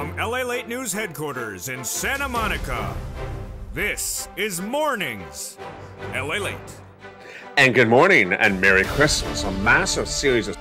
From LA Late News headquarters in Santa Monica, this is Mornings LA Late. And good morning and Merry Christmas. A massive series of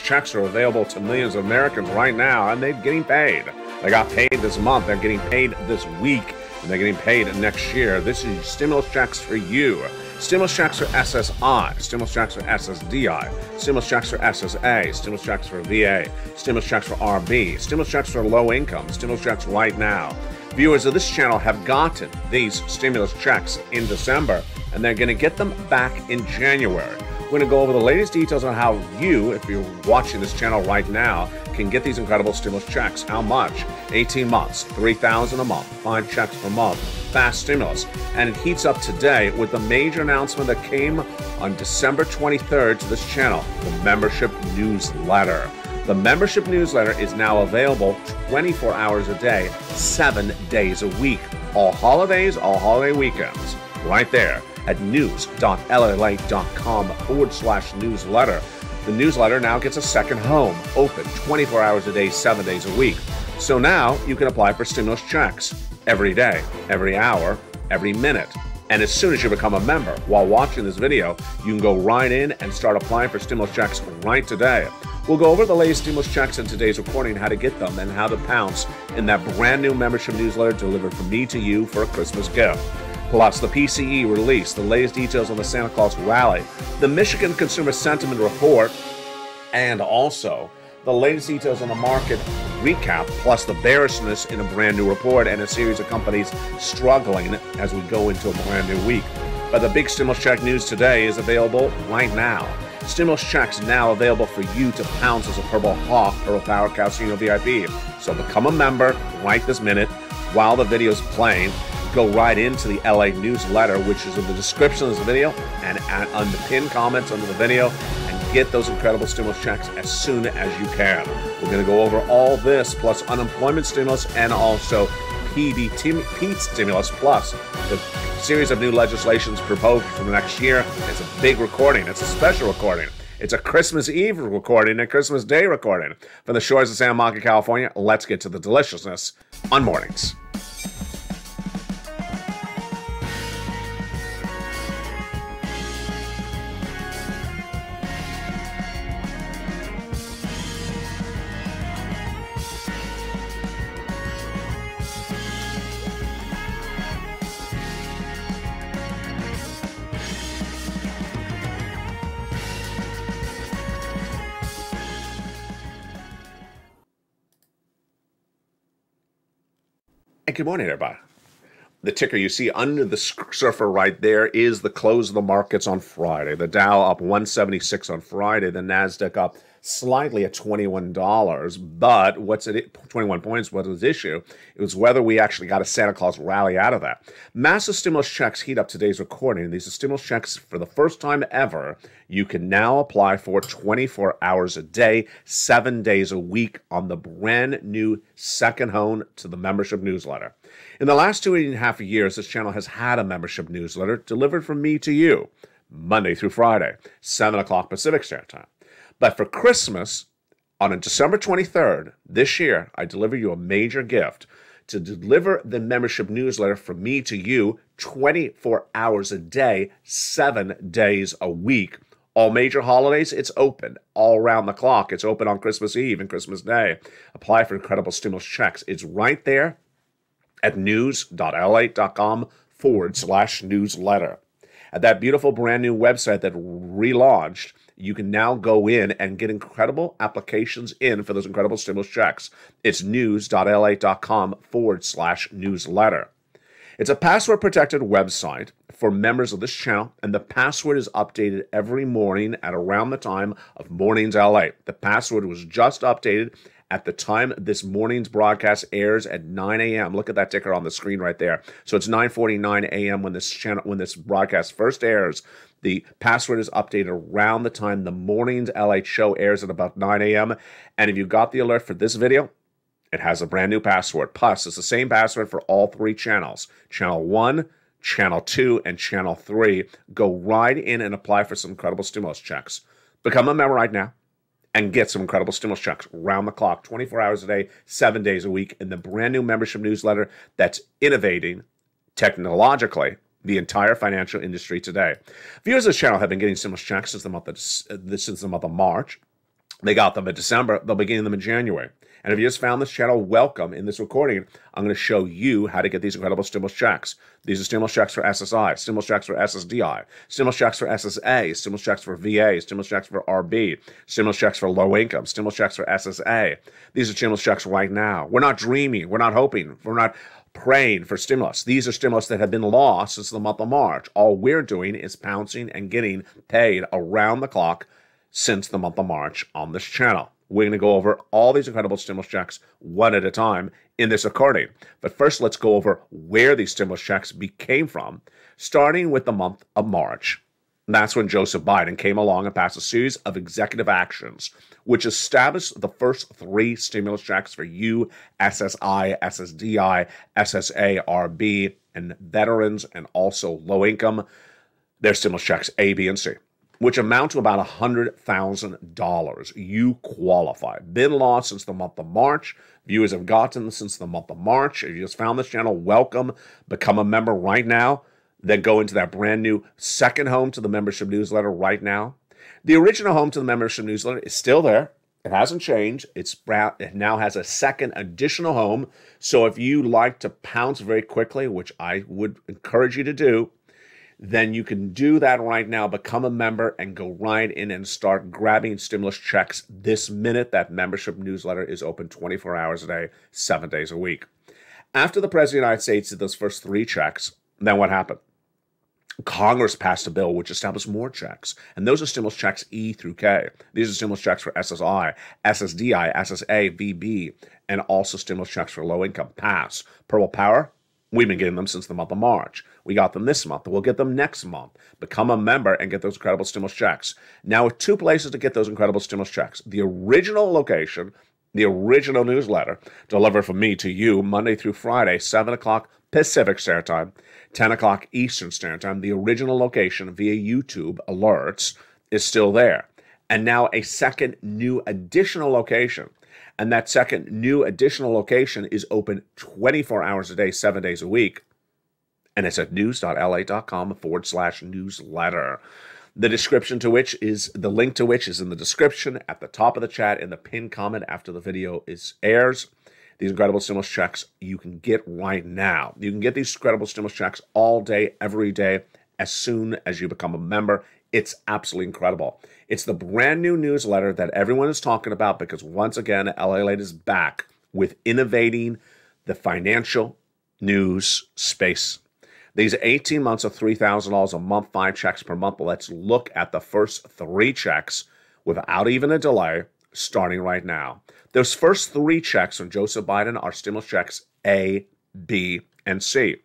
checks are available to millions of Americans right now, and they're getting paid. They got paid this month, they're getting paid this week, and they're getting paid next year. This is stimulus checks for you. Stimulus checks for SSI, stimulus checks for SSDI, stimulus checks for SSA, stimulus checks for VA, stimulus checks for RB, stimulus checks for low income, stimulus checks right now. Viewers of this channel have gotten these stimulus checks in December, and they're going to get them back in January. We're going to go over the latest details on how you, if you're watching this channel right now, can get these incredible stimulus checks. How much? 18 months, $3,000 a month, 5 checks per month, fast stimulus. And it heats up today with the major announcement that came on December 23rd to this channel, the membership newsletter. The membership newsletter is now available 24 hours a day, 7 days a week. All holidays, all holiday weekends, right there at news.lalate.com/newsletter. The newsletter now gets a second home, open 24 hours a day, 7 days a week. So now you can apply for stimulus checks every day, every hour, every minute. And as soon as you become a member, while watching this video, you can go right in and start applying for stimulus checks right today. We'll go over the latest stimulus checks in today's recording, how to get them, and how to pounce in that brand new membership newsletter delivered from me to you for a Christmas gift. Plus, the PCE release, the latest details on the Santa Claus rally, the Michigan Consumer Sentiment Report, and also the latest details on the market recap, plus the bearishness in a brand new report and a series of companies struggling as we go into a brand new week. But the big stimulus check news today is available right now. Stimulus checks now available for you to pounce as a Purple Hawk, Purple Power Casino VIP. So become a member right this minute while the video is playing. Go right into the LA newsletter, which is in the description of this video and on the pinned comments under the video, and get those incredible stimulus checks as soon as you can. We're going to go over all this, plus unemployment stimulus, and also PDT stimulus, plus the series of new legislations proposed for the next year. It's a big recording. It's a special recording. It's a Christmas Eve recording and Christmas Day recording. From the shores of Santa Monica, California, let's get to the deliciousness on Mornings. And good morning, everybody. The ticker you see under the surfer right there is the close of the markets on Friday. The Dow up 176 on Friday. The NASDAQ up slightly at $21. But what's it? 21 points was his issue. It was whether we actually got a Santa Claus rally out of that. Massive stimulus checks heat up today's recording. These are stimulus checks for the first time ever. You can now apply for 24 hours a day, 7 days a week on the brand new second home to the membership newsletter. In the last 2.5 years, this channel has had a membership newsletter delivered from me to you, Monday through Friday, 7 o'clock Pacific Standard Time. But for Christmas, on December 23rd, this year, I deliver you a major gift to deliver the membership newsletter from me to you 24 hours a day, 7 days a week. All major holidays, it's open. All around the clock, it's open on Christmas Eve and Christmas Day. Apply for incredible stimulus checks. It's right there at news.lalate.com/newsletter. At that beautiful brand new website that relaunched, you can now go in and get incredible applications in for those incredible stimulus checks. It's news.lalate.com/newsletter. It's a password-protected website for members of this channel, and the password is updated every morning at around the time of Mornings LA. The password was just updated at the time this morning's broadcast airs at 9 a.m. Look at that ticker on the screen right there. So it's 9:49 a.m. when this broadcast first airs. The password is updated around the time the Mornings LA show airs at about 9 a.m. And if you got the alert for this video, it has a brand new password. Plus, it's the same password for all 3 channels. Channel 1, Channel 2, and Channel 3. Go right in and apply for some incredible stimulus checks. Become a member right now. and get some incredible stimulus checks round the clock, 24 hours a day, 7 days a week in the brand new membership newsletter that's innovating technologically the entire financial industry today. Viewers of this channel have been getting stimulus checks since the month of March. They got them in December. They'll be getting them in January. And if you just found this channel, welcome. In this recording, I'm going to show you how to get these incredible stimulus checks. These are stimulus checks for SSI, stimulus checks for SSDI, stimulus checks for SSA, stimulus checks for VA, stimulus checks for RB, stimulus checks for low income, stimulus checks for SSA. These are stimulus checks right now. We're not dreaming. We're not hoping. We're not praying for stimulus. These are stimulus that have been lost since the month of March. All we're doing is pouncing and getting paid around the clock since the month of March on this channel. We're going to go over all these incredible stimulus checks one at a time in this recording. But first, let's go over where these stimulus checks came from, starting with the month of March. That's when Joseph Biden came along and passed a series of executive actions, which established the first 3 stimulus checks for you, SSI, SSDI, SSA, RB, and veterans, and also low income. They're stimulus checks A, B, and C, which amount to about $100,000. You qualify. Been lost since the month of March. Viewers have gotten them since the month of March. If you just found this channel, welcome. Become a member right now. Then go into that brand new second home to the membership newsletter right now. The original home to the membership newsletter is still there. It hasn't changed. It now has a second additional home. So if you like to pounce very quickly, which I would encourage you to do, then you can do that right now. Become a member and go right in and start grabbing stimulus checks this minute. That membership newsletter is open 24 hours a day, 7 days a week. After the President of the United States did those first 3 checks, then what happened? Congress passed a bill which established more checks, and those are stimulus checks E through K. These are stimulus checks for SSI, SSDI, SSA, VB, and also stimulus checks for low income. Pass. Purple Power, we've been getting them since the month of March. We got them this month. We'll get them next month. Become a member and get those incredible stimulus checks. Now, with 2 places to get those incredible stimulus checks. The original location, the original newsletter, delivered from me to you Monday through Friday, 7 o'clock Pacific Standard Time, 10 o'clock Eastern Standard Time. The original location via YouTube alerts is still there. And now a second new additional location. And that second new additional location is open 24 hours a day, 7 days a week. And it's at news.la.com/newsletter. The description to which is, the link to which is in the description, at the top of the chat, in the pinned comment after the video airs. These incredible stimulus checks you can get right now. You can get these incredible stimulus checks all day, every day, as soon as you become a member. It's absolutely incredible. It's the brand new newsletter that everyone is talking about because, once again, LA Late is back with innovating the financial news space. These 18 months of $3,000 a month, 5 checks per month. Let's look at the first 3 checks without even a delay, starting right now. Those first 3 checks from Joseph Biden are stimulus checks A, B, and C.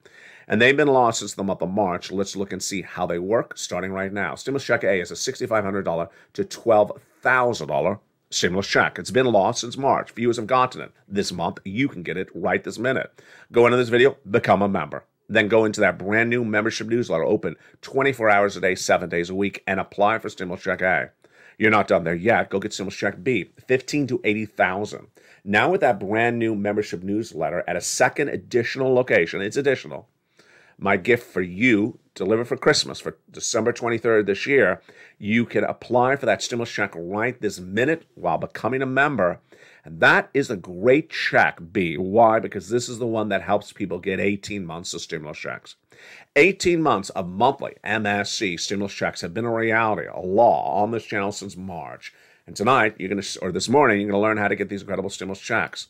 And they've been lost since the month of March. Let's look and see how they work, starting right now. Stimulus check A is a $6,500 to $12,000 stimulus check. It's been lost since March. Viewers have gotten it. This month, you can get it right this minute. Go into this video, become a member. Then go into that brand new membership newsletter, open 24 hours a day, 7 days a week, and apply for stimulus check A. You're not done there yet. Go get stimulus check B, $15,000 to $80,000. Now with that brand new membership newsletter at a second additional location, it's additional. My gift for you, delivered for Christmas, for December 23rd this year, you can apply for that stimulus check right this minute while becoming a member. And that is a great check, B. Why? Because this is the one that helps people get 18 months of stimulus checks. 18 months of monthly MSC stimulus checks have been a reality, a law on this channel since March. And tonight, this morning, you're going to learn how to get these incredible stimulus checks.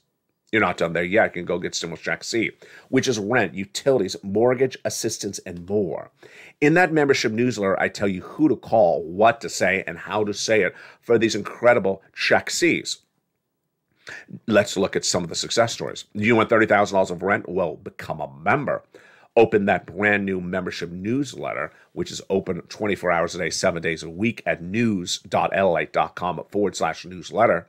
You're not done there yet. You can go get stimulus check C, which is rent, utilities, mortgage assistance, and more. In that membership newsletter, I tell you who to call, what to say, and how to say it for these incredible check Cs. Let's look at some of the success stories. You want $30,000 of rent? Well, become a member. Open that brand new membership newsletter, which is open 24 hours a day, 7 days a week at news.la.com/newsletter.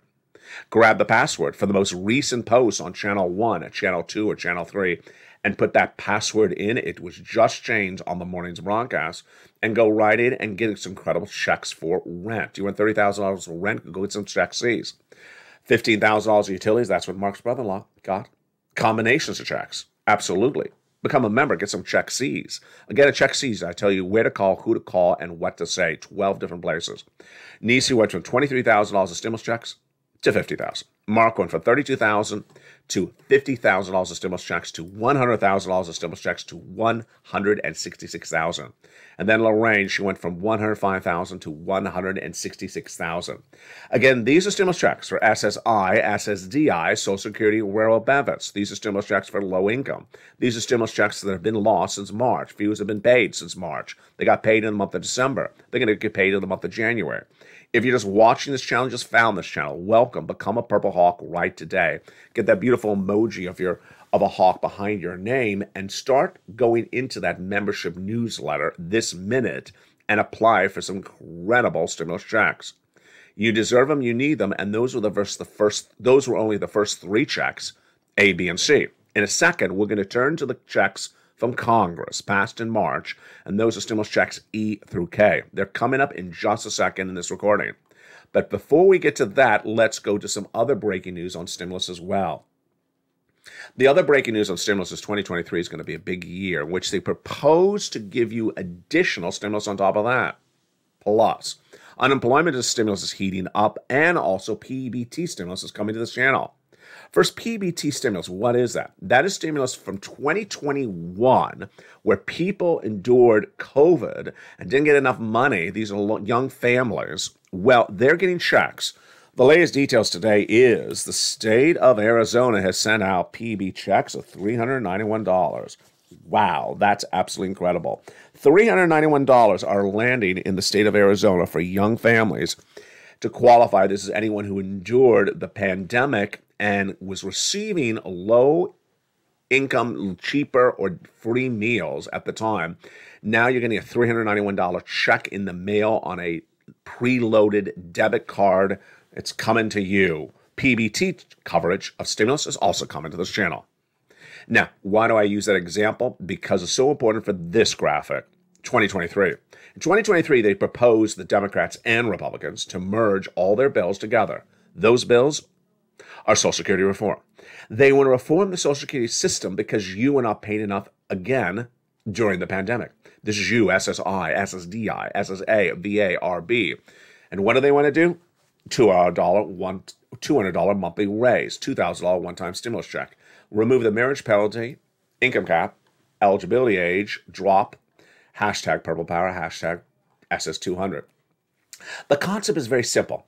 Grab the password for the most recent post on Channel 1, Channel 2, or Channel 3, and put that password in. It was just changed on the morning's broadcast, and go right in and get some incredible checks for rent. You want $30,000 for rent? Go get some check C's. $15,000 utilities, that's what Mark's brother-in-law got. Combinations of checks, absolutely. Become a member, get some check C's. Get a check C's. I tell you where to call, who to call, and what to say. 12 different places. Nisi went from $23,000 of stimulus checks to $50,000. Mark went from $32,000 to $50,000 of stimulus checks to $100,000 of stimulus checks to $166,000. And then Lorraine, she went from $105,000 to $166,000. Again, these are stimulus checks for SSI, SSDI, Social Security, rural benefits. These are stimulus checks for low income. These are stimulus checks that have been lost since March. Few have been paid since March. They got paid in the month of December. They're going to get paid in the month of January. If you're just watching this channel, just found this channel, welcome. Become a Purple Hawk right today. Get that beautiful emoji of a hawk behind your name and start going into that membership newsletter this minute and apply for some incredible stimulus checks. You deserve them, you need them, and those were those were only the first 3 checks, A, B, and C. In a second, we're going to turn to the checks from Congress, passed in March, and those are stimulus checks E through K. They're coming up in just a second in this recording. But before we get to that, let's go to some other breaking news on stimulus as well. The other breaking news on stimulus is 2023 is going to be a big year in which they propose to give you additional stimulus on top of that. Plus, unemployment stimulus is heating up, and also PBT stimulus is coming to this channel. First, PBT stimulus, what is that? That is stimulus from 2021, where people endured COVID and didn't get enough money. These are young families. Well, they're getting checks. The latest details today is the state of Arizona has sent out PB checks of $391. Wow, that's absolutely incredible. $391 are landing in the state of Arizona for young families. To qualify, this is anyone who endured the pandemic and was receiving low income, cheaper, or free meals at the time. Now you're getting a $391 check in the mail on a preloaded debit card. It's coming to you. PBT coverage of stimulus is also coming to this channel. Now, why do I use that example? Because it's so important for this graphic. 2023. In 2023, they proposed, the Democrats and Republicans, to merge all their bills together. Those bills are Social Security reform. They want to reform the Social Security system because you were not paid enough again during the pandemic. This is you, SSI, SSDI, SSA, VA, RB. And what do they want to do? $200 monthly raise, $2,000 one-time stimulus check. Remove the marriage penalty, income cap, eligibility age, drop, hashtag Purple Power, hashtag SS200. The concept is very simple.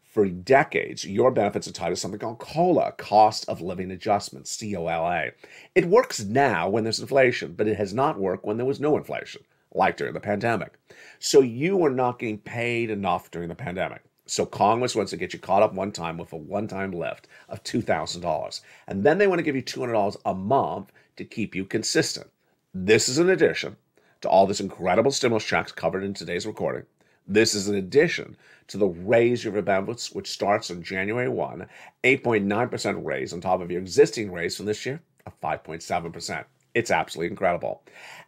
For decades, your benefits are tied to something called COLA, Cost of Living Adjustment, COLA. It works now when there's inflation, but it has not worked when there was no inflation, like during the pandemic. So you were not getting paid enough during the pandemic. So Congress wants to get you caught up one time with a one-time lift of $2,000. And then they want to give you $200 a month to keep you consistent. This is in addition to all this incredible stimulus checks covered in today's recording. This is in addition to the raise of your benefits, which starts on January 1, 8.9% raise on top of your existing raise from this year of 5.7%. It's absolutely incredible.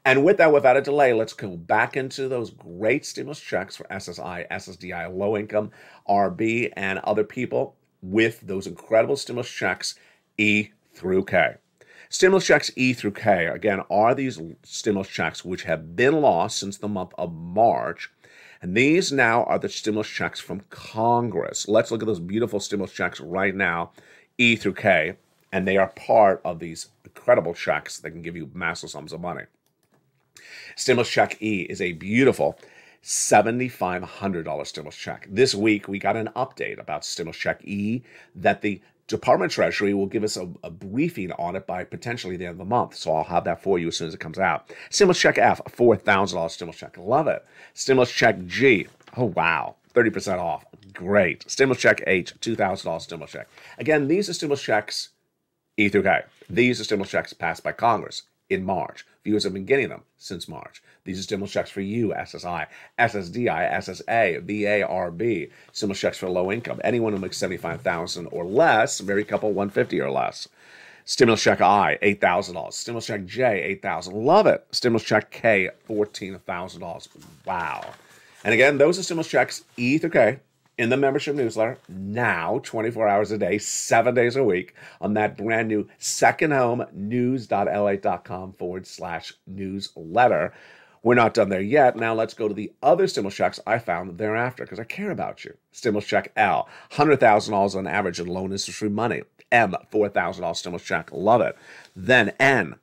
And with that, without a delay, let's go back into those great stimulus checks for SSI, SSDI, low income, RB, and other people with those incredible stimulus checks E through K. Stimulus checks E through K, again, are these stimulus checks which have been lost since the month of March. And these now are the stimulus checks from Congress. Let's look at those beautiful stimulus checks right now, E through K, and they are part of these incredible checks that can give you massive sums of money. Stimulus check E is a beautiful $7,500 stimulus check. This week, we got an update about stimulus check E that the Department of Treasury will give us a briefing on it by potentially the end of the month. So I'll have that for you as soon as it comes out. Stimulus check F, $4,000 stimulus check. Love it. Stimulus check G. Oh, wow. 30% off. Great. Stimulus check H, $2,000 stimulus check. Again, these are stimulus checks E through K. These are stimulus checks passed by Congress. in March. Viewers have been getting them since March. These are stimulus checks for you, SSI, SSDI, SSA, VARB, stimulus checks for low income, anyone who makes $75,000 or less, married couple, $150 or less. Stimulus check I, $8,000. Stimulus check J, $8,000. Love it. Stimulus check K, $14,000. Wow. And again, those are stimulus checks E through K in the membership newsletter now, 24 hours a day, 7 days a week on that brand new second home, news.la.com/newsletter. We're not done there yet. Now let's go to the other stimulus checks I found thereafter because I care about you. Stimulus check L, $100,000 on average in loan interest-free money. M, $4,000 stimulus check. Love it. Then N,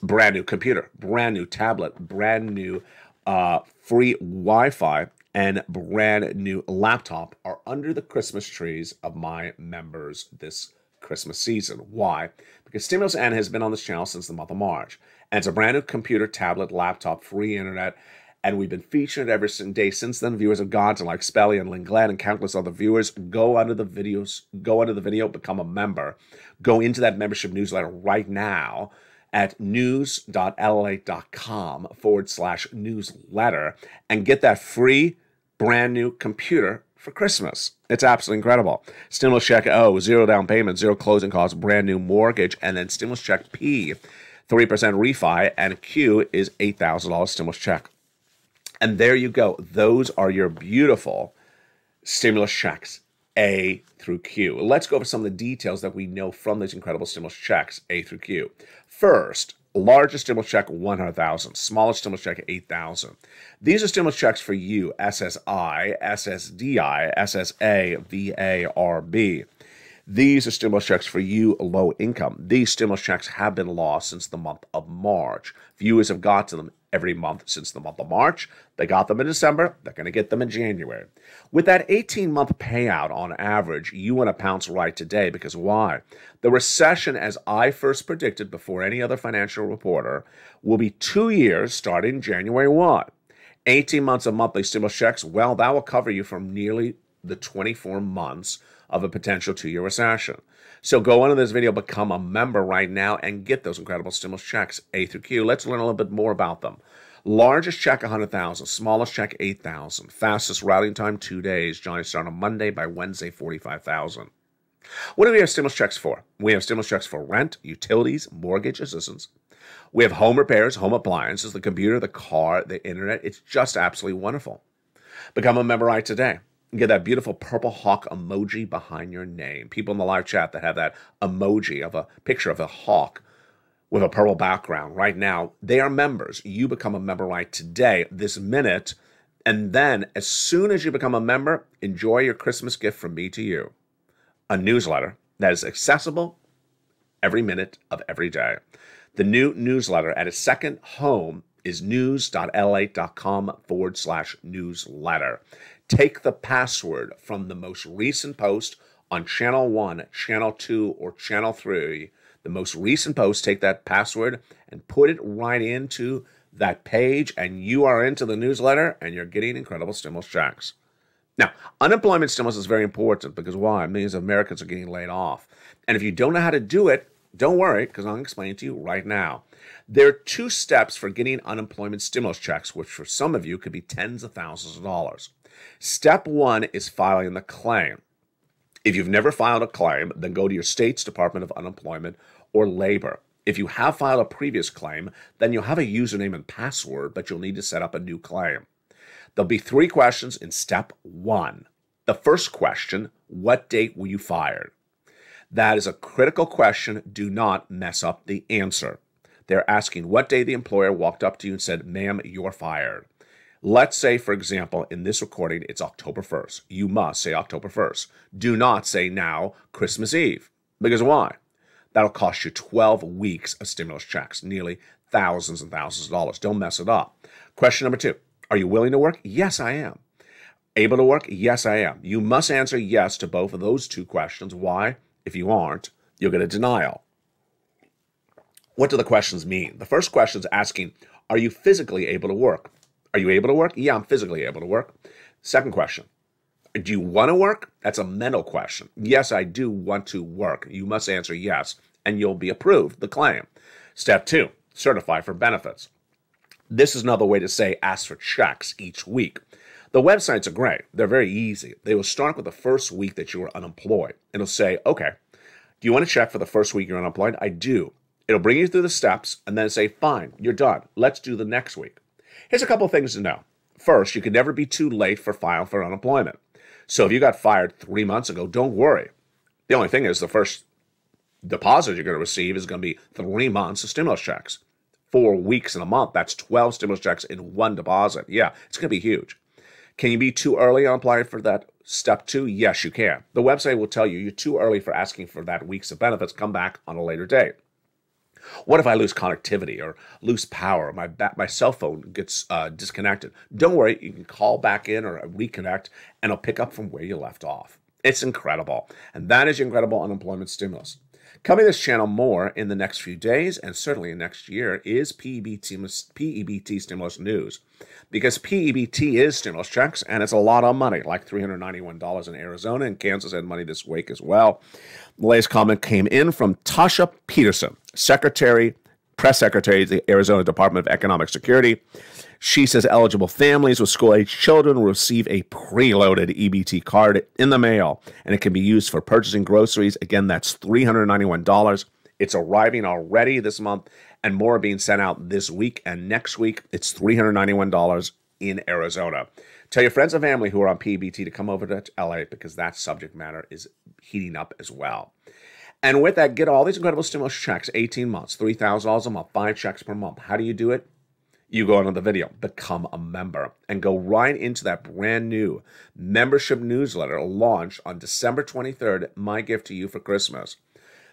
brand new computer, brand new tablet, brand new free Wi-Fi, and brand new laptop are under the Christmas trees of my members this Christmas season. Why? Because Stimulus N has been on this channel since the month of March. And it's a brand new computer, tablet, laptop, free internet, and we've been featured every day since then. Viewers have gone to like Spelly and Lynn Glenn and countless other viewers. Go under the video, become a member. Go into that membership newsletter right now at news.la.com/newsletter and get that free brand new computer for Christmas. It's absolutely incredible. Stimulus check O, 0 down payment, 0 closing costs, brand new mortgage, and then stimulus check P, 3% refi, and Q is $8,000 stimulus check. And there you go. Those are your beautiful stimulus checks, A through Q. Let's go over some of the details that we know from these incredible stimulus checks, A through Q. First, largest stimulus check, $100,000. Smallest stimulus check, $8,000. These are stimulus checks for you, SSI, SSDI, SSA, VARB. These are stimulus checks for you, low income. These stimulus checks have been lost since the month of March. Viewers have got to them every month since the month of March. They got them in December. They're going to get them in January. With that 18-month payout on average, you want to pounce right today because why? The recession, as I first predicted before any other financial reporter, will be 2 years starting January 1. 18 months of monthly stimulus checks, well, that will cover you from nearly the 24 months of a potential 2-year recession. So go into this video, become a member right now, and get those incredible stimulus checks, A through Q. Let's learn a little bit more about them. Largest check, $100,000. Smallest check, $8,000. Fastest routing time, 2 days. Johnny start on Monday, by Wednesday, $45,000. What do we have stimulus checks for? We have stimulus checks for rent, utilities, mortgage assistance. We have home repairs, home appliances, the computer, the car, the internet. It's just absolutely wonderful. Become a member right today. Get that beautiful purple hawk emoji behind your name. People in the live chat that have that emoji of a picture of a hawk with a purple background right now, they are members. You become a member right today, this minute, and then as soon as you become a member, enjoy your Christmas gift from me to you. A newsletter that is accessible every minute of every day. The new newsletter at its second home is news.la.com/newsletter. Take the password from the most recent post on channel 1, channel 2, or channel 3. The most recent post, take that password and put it right into that page, and you are into the newsletter, and you're getting incredible stimulus checks. Now, unemployment stimulus is very important because why? Millions of Americans are getting laid off. And if you don't know how to do it, don't worry, because I'm going to explain it to you right now. There are 2 steps for getting unemployment stimulus checks, which for some of you could be tens of thousands of dollars. Step 1 is filing the claim. If you've never filed a claim, then go to your state's Department of Unemployment or Labor. If you have filed a previous claim, then you'll have a username and password, but you'll need to set up a new claim. There'll be 3 questions in step 1. The first question, what date were you fired? That is a critical question. Do not mess up the answer. They're asking what day the employer walked up to you and said, ma'am, you're fired. Let's say, for example, in this recording, it's October 1st. You must say October 1st. Do not say now Christmas Eve. Because why? That'll cost you 12 weeks of stimulus checks, nearly thousands and thousands of dollars. Don't mess it up. Question number 2. Are you willing to work? Yes, I am. Able to work? Yes, I am. You must answer yes to both of those 2 questions. Why? If you aren't, you'll get a denial. What do the questions mean? The first question is asking, are you physically able to work? Are you able to work? Yeah, I'm physically able to work. Second question, do you want to work? That's a mental question. Yes, I do want to work. You must answer yes, and you'll be approved the claim. Step 2, certify for benefits. This is another way to say ask for checks each week. The websites are great. They're very easy. They will start with the first week that you were unemployed. It'll say, okay, do you want to check for the first week you're unemployed? I do. It'll bring you through the steps and then say, fine, you're done. Let's do the next week. Here's a couple of things to know. First, you can never be too late for filing for unemployment. So if you got fired 3 months ago, don't worry. The only thing is the first deposit you're going to receive is going to be 3 months of stimulus checks. 4 weeks in a month, that's 12 stimulus checks in one deposit. Yeah, it's going to be huge. Can you be too early on applying for that step 2? Yes, you can. The website will tell you you're too early for asking for that week's of benefits. Come back on a later date. What if I lose connectivity or lose power? My cell phone gets disconnected. Don't worry, you can call back in or reconnect, and it'll pick up from where you left off. It's incredible. And that is your incredible unemployment stimulus. Coming to this channel more in the next few days and certainly next year is PEBT stimulus news. Because PEBT is stimulus checks, and it's a lot of money, like $391 in Arizona, and Kansas had money this week as well. The latest comment came in from Tasha Peterson, Press Secretary of the Arizona Department of Economic Security. She says eligible families with school-age children will receive a preloaded EBT card in the mail, and it can be used for purchasing groceries. Again, that's $391. It's arriving already this month, and more are being sent out this week and next week. It's $391 in Arizona. Tell your friends and family who are on PEBT to come over to LA because that subject matter is heating up as well. And with that, get all these incredible stimulus checks, 18 months, $3,000 a month, 5 checks per month. How do you do it? You go into the video, become a member, and go right into that brand new membership newsletter launched on December 23rd, my gift to you for Christmas.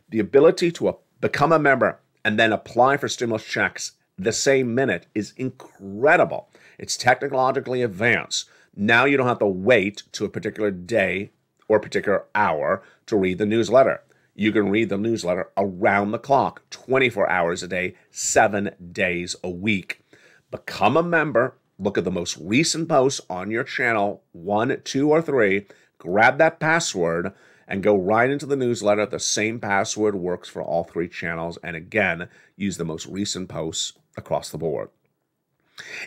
The ability to become a member and then apply for stimulus checks the same minute is incredible. It's technologically advanced. Now you don't have to wait to a particular day or particular hour to read the newsletter. You can read the newsletter around the clock, 24 hours a day, 7 days a week. Become a member. Look at the most recent posts on your channel, 1, 2, or 3. Grab that password and go right into the newsletter. The same password works for all 3 channels. And again, use the most recent posts across the board.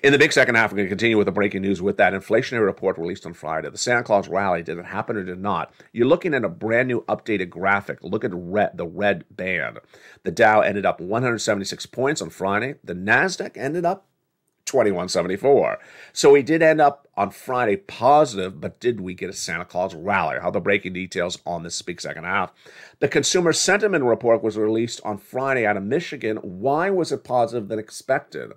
In the big second half, we're going to continue with the breaking news with that inflationary report released on Friday. The Santa Claus rally, did it happen or did it not? You're looking at a brand new updated graphic. Look at the red band. The Dow ended up 176 points on Friday. The NASDAQ ended up 2174. So we did end up on Friday positive, but did we get a Santa Claus rally? How the breaking details on this big second half. The Consumer Sentiment Report was released on Friday out of Michigan. Why was it positive than expected?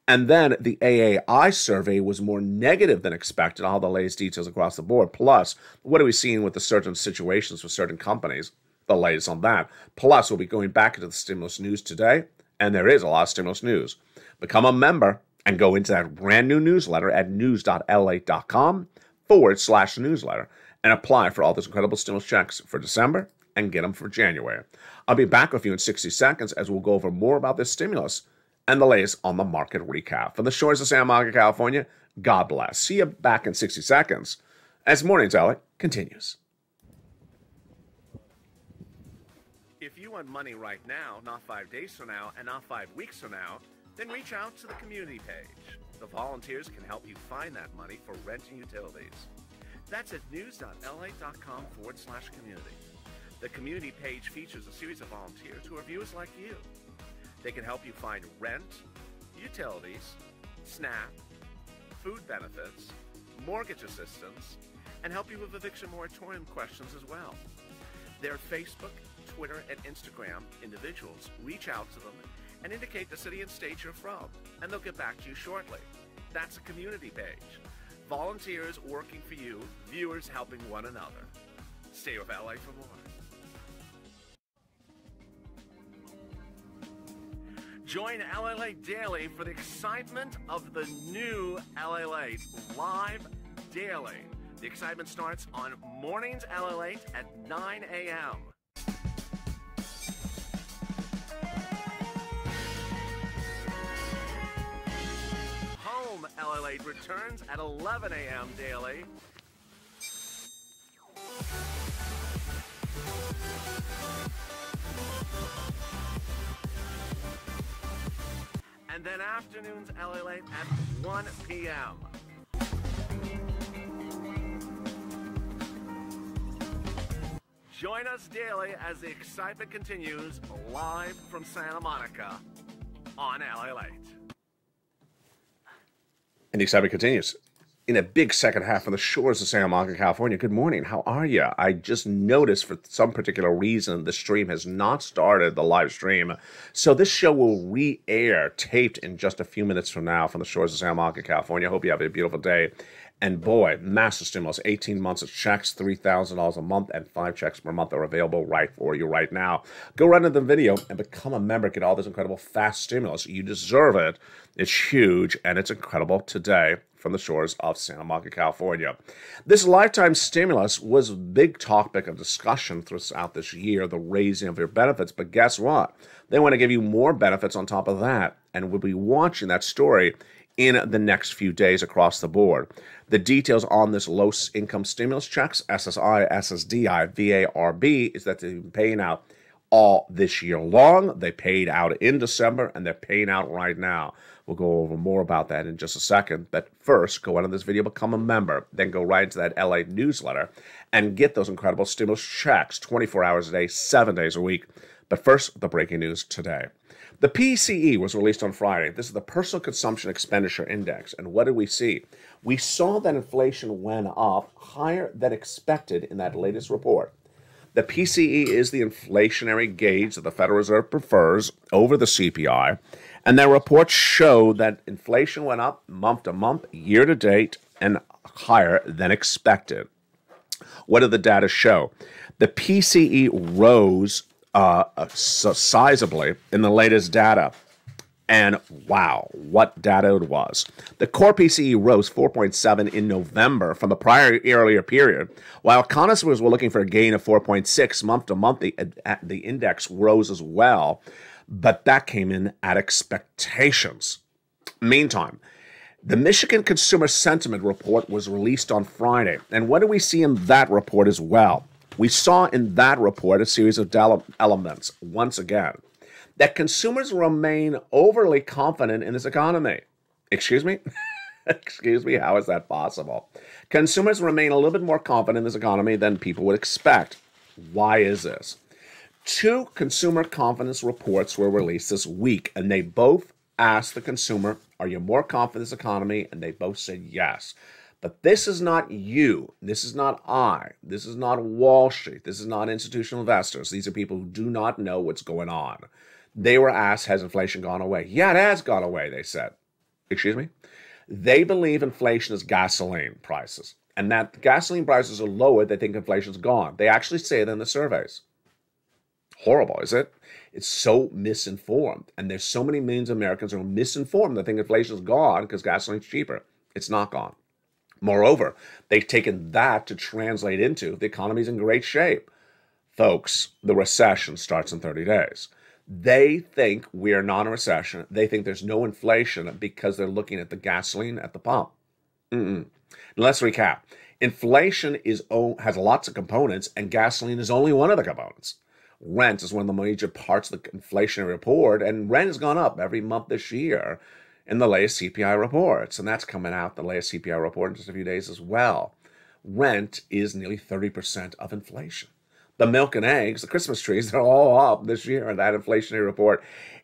And then the AAI survey was more negative than expected. All the latest details across the board. Plus, what are we seeing with the certain situations for certain companies? The latest on that. Plus, we'll be going back into the stimulus news today, and there is a lot of stimulus news. Become a member and go into that brand new newsletter at news.la.com/newsletter and apply for all those incredible stimulus checks for December and get them for January. I'll be back with you in 60 seconds as we'll go over more about this stimulus and the latest on the market recap. From the shores of Santa Monica, California, God bless. See you back in 60 seconds as Mornings LA continues. If you want money right now, not 5 days from now, and not 5 weeks from now, then reach out to the community page. The volunteers can help you find that money for rent and utilities. That's at news.la.com/community. The community page features a series of volunteers who are viewers like you. They can help you find rent, utilities, SNAP, food benefits, mortgage assistance, and help you with eviction moratorium questions as well. Their Facebook, Twitter, and Instagram individuals reach out to them and indicate the city and state you're from, and they'll get back to you shortly. That's a community page. Volunteers working for you, viewers helping one another. Stay with LA for more. Join LA Daily for the excitement of the new LA Live Daily. The excitement starts on Mornings LA at 9 a.m. Home LA returns at 11 a.m. daily. then afternoons LA Late at 1 p.m. Join us daily as the excitement continues live from Santa Monica on LA Late. And the excitement continues in a big second half on the shores of Santa Monica, California. Good morning. How are you? I just noticed for some particular reason the stream has not started, the live stream. So this show will re-air, taped in just a few minutes from now from the shores of Santa Monica, California. I hope you have a beautiful day. And boy, massive stimulus, 18 months of checks, $3,000 a month, and 5 checks per month are available right for you right now. Go right into the video and become a member. Get all this incredible fast stimulus. You deserve it. It's huge, and it's incredible today from the shores of Santa Monica, California. This lifetime stimulus was a big topic of discussion throughout this year, the raising of your benefits. But guess what? They want to give you more benefits on top of that, and we'll be watching that story in the next few days across the board. The details on this low-income stimulus checks, SSI, SSDI, VARB, is that they've been paying out all this year long. They paid out in December, and they're paying out right now. We'll go over more about that in just a second. But first, go on this video, become a member. Then go right into that LA newsletter and get those incredible stimulus checks 24 hours a day, 7 days a week. But first, the breaking news today. The PCE was released on Friday. This is the Personal Consumption Expenditure Index. And what did we see? We saw that inflation went up higher than expected in that latest report. The PCE is the inflationary gauge that the Federal Reserve prefers over the CPI. And their reports show that inflation went up month to month, year to date, and higher than expected. What did the data show? The PCE rose sizably in the latest data. And wow, what data it was. The core PCE rose 4.7 in November from the earlier period. While economists were looking for a gain of 4.6 month to month, the index rose as well. But that came in at expectations. Meantime, the Michigan Consumer Sentiment Report was released on Friday. And what do we see in that report as well? We saw in that report a series of elements, once again, that consumers remain overly confident in this economy. Excuse me? Excuse me, how is that possible? Consumers remain a little bit more confident in this economy than people would expect. Why is this? 2 consumer confidence reports were released this week, and they both asked the consumer, are you more confident in this economy? And they both said yes. But this is not you. This is not I. This is not Wall Street. This is not institutional investors. These are people who do not know what's going on. They were asked, has inflation gone away? Yeah, it has gone away, they said. Excuse me? They believe inflation is gasoline prices. And that gasoline prices are lower, they think inflation's gone. They actually say that in the surveys. Horrible, is it? It's so misinformed. And there's so many millions of Americans who are misinformed that think inflation's gone because gasoline's cheaper. It's not gone. Moreover, they've taken that to translate into the economy's in great shape. Folks, the recession starts in 30 days. They think we are not in a recession. They think there's no inflation because they're looking at the gasoline at the pump. Let's recap. Inflation has lots of components, and gasoline is only one of the components. Rent is one of the major parts of the inflationary report, and rent has gone up every month this year in the latest CPI reports, and that's coming out, the latest CPI report, in just a few days as well. Rent is nearly 30% of inflation. The milk and eggs, the Christmas trees, they're all up this year, and that inflationary report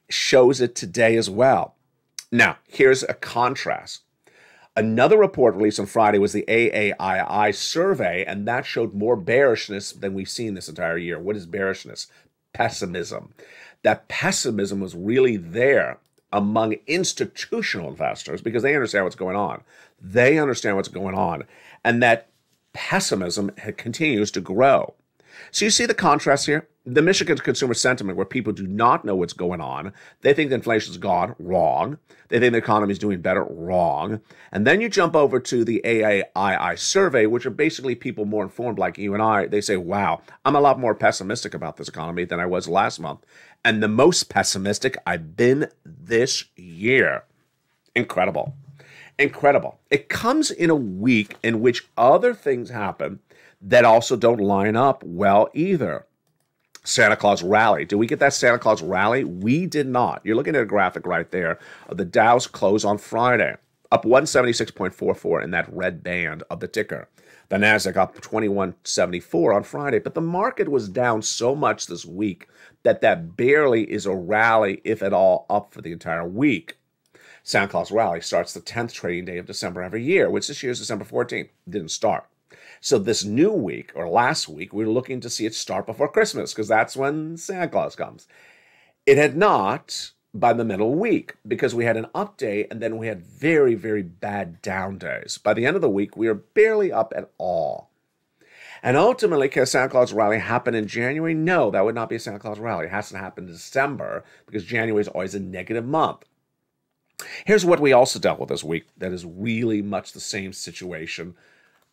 shows it today as well. Now, here's a contrast. Another report released on Friday was the AAII survey, and that showed more bearishness than we've seen this entire year. What is bearishness? Pessimism. That pessimism was really there among institutional investors because they understand what's going on. They understand what's going on, and that pessimism continues to grow. So you see the contrast here? The Michigan Consumer Sentiment, where people do not know what's going on. They think the inflation's gone, wrong. They think the economy's doing better, wrong. And then you jump over to the AAII survey, which are basically people more informed like you and I. They say, wow, I'm a lot more pessimistic about this economy than I was last month. And the most pessimistic I've been this year. Incredible. Incredible. It comes in a week in which other things happen that also don't line up well either. Santa Claus rally. Did we get that Santa Claus rally? We did not. You're looking at a graphic right there of the Dow's close on Friday, up 176.44 in that red band of the ticker. The Nasdaq up 2174 on Friday, but the market was down so much this week that barely is a rally, if at all, up for the entire week. Santa Claus rally starts the 10th trading day of December every year, which this year is December 14th. It didn't start. So this new week, or last week, we were looking to see it start before Christmas, because that's when Santa Claus comes. It had not by the middle week, because we had an up day, and then we had very, very bad down days. By the end of the week, we were barely up at all. And ultimately, can a Santa Claus rally happen in January? No, that would not be a Santa Claus rally. It has to happen in December, because January is always a negative month. Here's what we also dealt with this week that is really much the same situation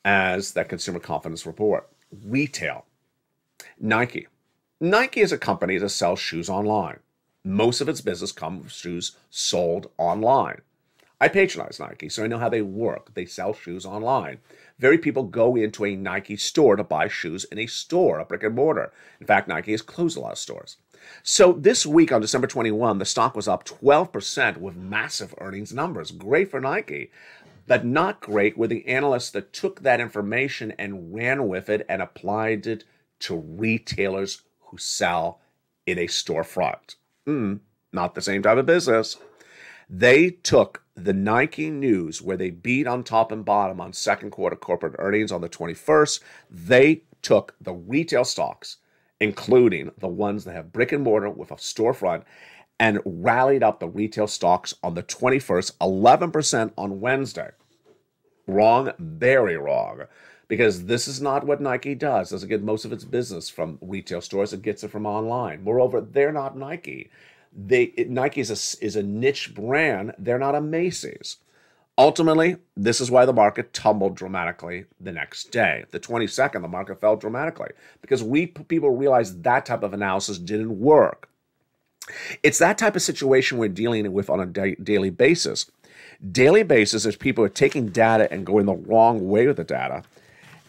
as that consumer confidence report. Retail. Nike. Nike is a company that sells shoes online. Most of its business comes from shoes sold online. I patronize Nike, so I know how they work. They sell shoes online. Very people go into a Nike store to buy shoes in a store, a brick and mortar. In fact, Nike has closed a lot of stores. So this week on December 21, the stock was up 12% with massive earnings numbers. Great for Nike, but not great with the analysts that took that information and ran with it and applied it to retailers who sell in a storefront. Not the same type of business. They took the Nike news where they beat on top and bottom on second quarter corporate earnings on the 21st. They took the retail stocks, including the ones that have brick and mortar with a storefront, and rallied up the retail stocks on the 21st, 11% on Wednesday. Wrong, very wrong, because this is not what Nike does. It doesn't get most of its business from retail stores. It gets it from online. Moreover, they're not Nike. Nike is a niche brand. They're not a Macy's. Ultimately, this is why the market tumbled dramatically the next day. The 22nd, the market fell dramatically because people realized that type of analysis didn't work. It's that type of situation we're dealing with on a daily basis. Daily basis is people are taking data and going the wrong way with the data.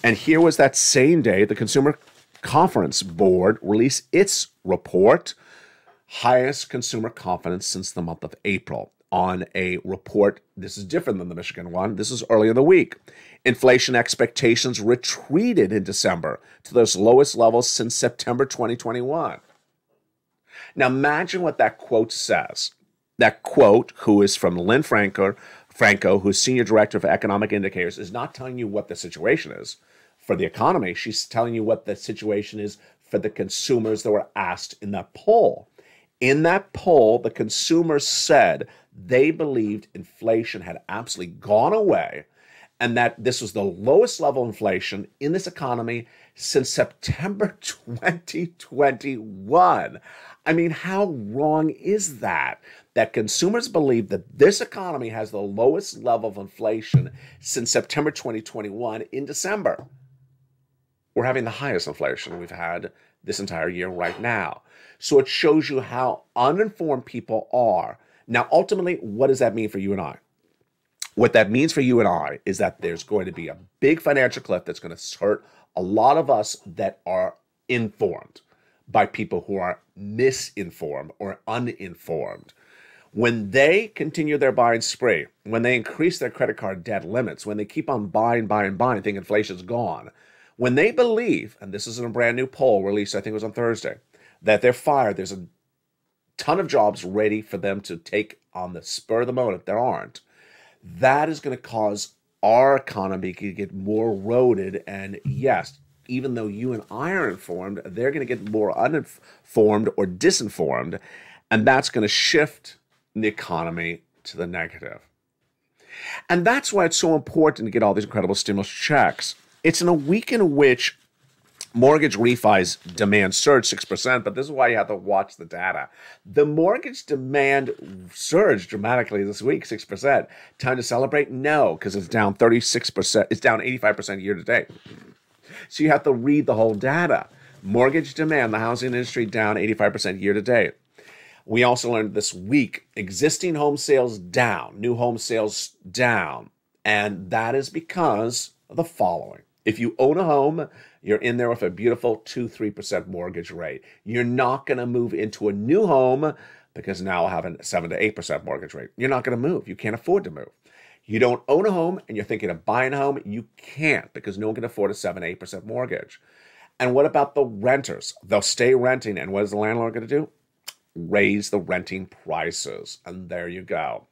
And here was that same day, the Consumer Confidence Board released its report, highest consumer confidence since the month of April. On a report, this is different than the Michigan one. This is early in the week. Inflation expectations retreated in December to those lowest levels since September 2021. Now imagine what that quote says. That quote, who is from Lynn Franco, who's Senior Director for Economic Indicators, is not telling you what the situation is for the economy. She's telling you what the situation is for the consumers that were asked in that poll. In that poll, the consumers said they believed inflation had absolutely gone away and that this was the lowest level of inflation in this economy since September 2021. I mean, how wrong is that? That consumers believe that this economy has the lowest level of inflation since September 2021 in December. We're having the highest inflation we've had this entire year right now. So it shows you how uninformed people are. Now, ultimately, what does that mean for you and I? What that means for you and I is that there's going to be a big financial cliff that's going to hurt a lot of us that are informed by people who are misinformed or uninformed. When they continue their buying spree, when they increase their credit card debt limits, when they keep on buying, think inflation's gone, when they believe, and this is in a brand new poll released, I think it was on Thursday, that they're fired, there's a ton of jobs ready for them to take on the spur of the moment if there aren't, that is going to cause our economy to get more eroded. And yes, even though you and I are informed, they're going to get more uninformed or disinformed, and that's going to shift the economy to the negative. And that's why it's so important to get all these incredible stimulus checks. It's in a week in which mortgage refis demand surged 6%, but this is why you have to watch the data. The mortgage demand surged dramatically this week, 6%. Time to celebrate? No, because it's down 36%. It's down 85% year to date. So you have to read the whole data. Mortgage demand, the housing industry down 85% year to date. We also learned this week, existing home sales down, new home sales down. And that is because of the following. If you own a home, You're in there with a beautiful 2-3% mortgage rate. You're not going to move into a new home because now I'll have a 7 to 8% mortgage rate. You're not going to move. You can't afford to move. You don't own a home and you're thinking of buying a home. You can't because no one can afford a 7 to 8% mortgage. And what about the renters? They'll stay renting. And what is the landlord going to do? Raise the renting prices. And there you go.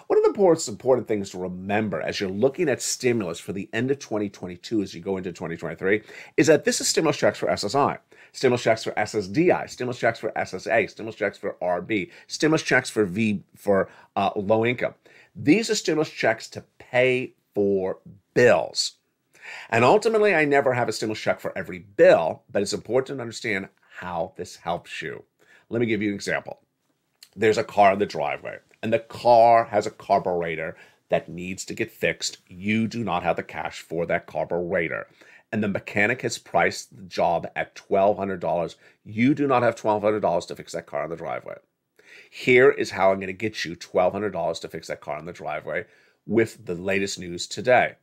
One of the most important things to remember as you're looking at stimulus for the end of 2022 as you go into 2023 is that this is stimulus checks for SSI, stimulus checks for SSDI, stimulus checks for SSA, stimulus checks for RB, stimulus checks for low income. These are stimulus checks to pay for bills. And ultimately, I never have a stimulus check for every bill, but it's important to understand how this helps you. Let me give you an example. There's a car in the driveway, and the car has a carburetor that needs to get fixed. You do not have the cash for that carburetor, and the mechanic has priced the job at $1,200. You do not have $1,200 to fix that car in the driveway. Here is how I'm going to get you $1,200 to fix that car in the driveway with the latest news today.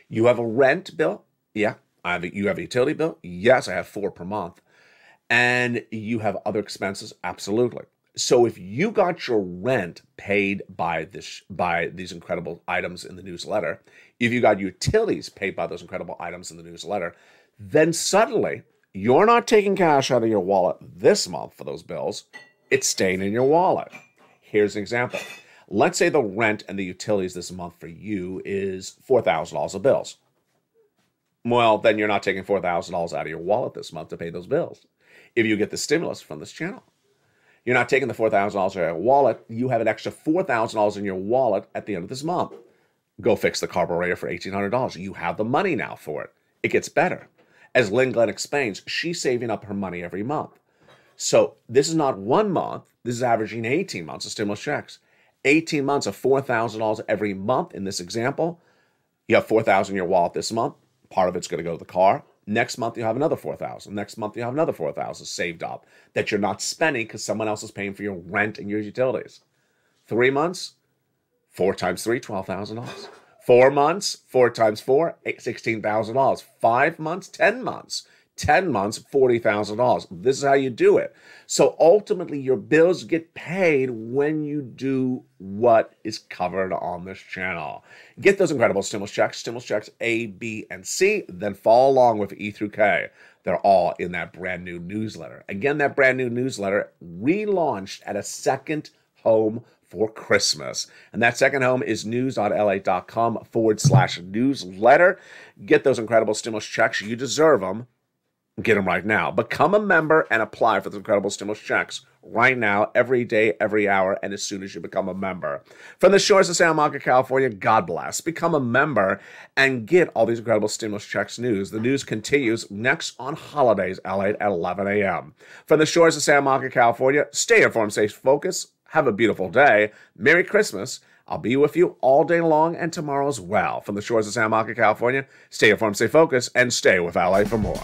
You have a rent bill? Yeah. You have a utility bill? Yes, I have 4 per month. And you have other expenses? Absolutely. So if you got your rent paid by these incredible items in the newsletter, if you got utilities paid by those incredible items in the newsletter, then suddenly you're not taking cash out of your wallet this month for those bills. It's staying in your wallet. Here's an example. Let's say the rent and the utilities this month for you is $4,000 of bills. Well, then you're not taking $4,000 out of your wallet this month to pay those bills. If you get the stimulus from this channel, you're not taking the $4,000 out of your wallet. You have an extra $4,000 in your wallet at the end of this month. Go fix the carburetor for $1,800. You have the money now for it. It gets better. As Lynn Glenn explains, she's saving up her money every month. So this is not 1 month. This is averaging 18 months of stimulus checks. 18 months of $4,000 every month in this example. You have $4,000 in your wallet this month. Part of it's going to go to the car. Next month, you'll have another $4,000. Next month, you'll have another $4,000 saved up that you're not spending because someone else is paying for your rent and your utilities. 3 months, 4 times 3, $12,000. 4 months, 4 times 4, $16,000. 5 months, 10 months. 10 months, $40,000. This is how you do it. So ultimately, your bills get paid when you do what is covered on this channel. Get those incredible stimulus checks A, B, and C, then follow along with E through K. They're all in that brand new newsletter. Again, that brand new newsletter relaunched at a second home for Christmas. And that second home is news.la.com/newsletter. Get those incredible stimulus checks. You deserve them. Get them right now. Become a member and apply for the incredible stimulus checks right now, every day, every hour, and as soon as you become a member. From the shores of Santa Monica, California, God bless. Become a member and get all these incredible stimulus checks news. The news continues next on Holidays, LA at 11 a.m. From the shores of Santa Monica, California, stay informed, stay focused. Have a beautiful day. Merry Christmas. I'll be with you all day long and tomorrow as well. From the shores of Santa Monica, California, stay informed, stay focused, and stay with LA for more.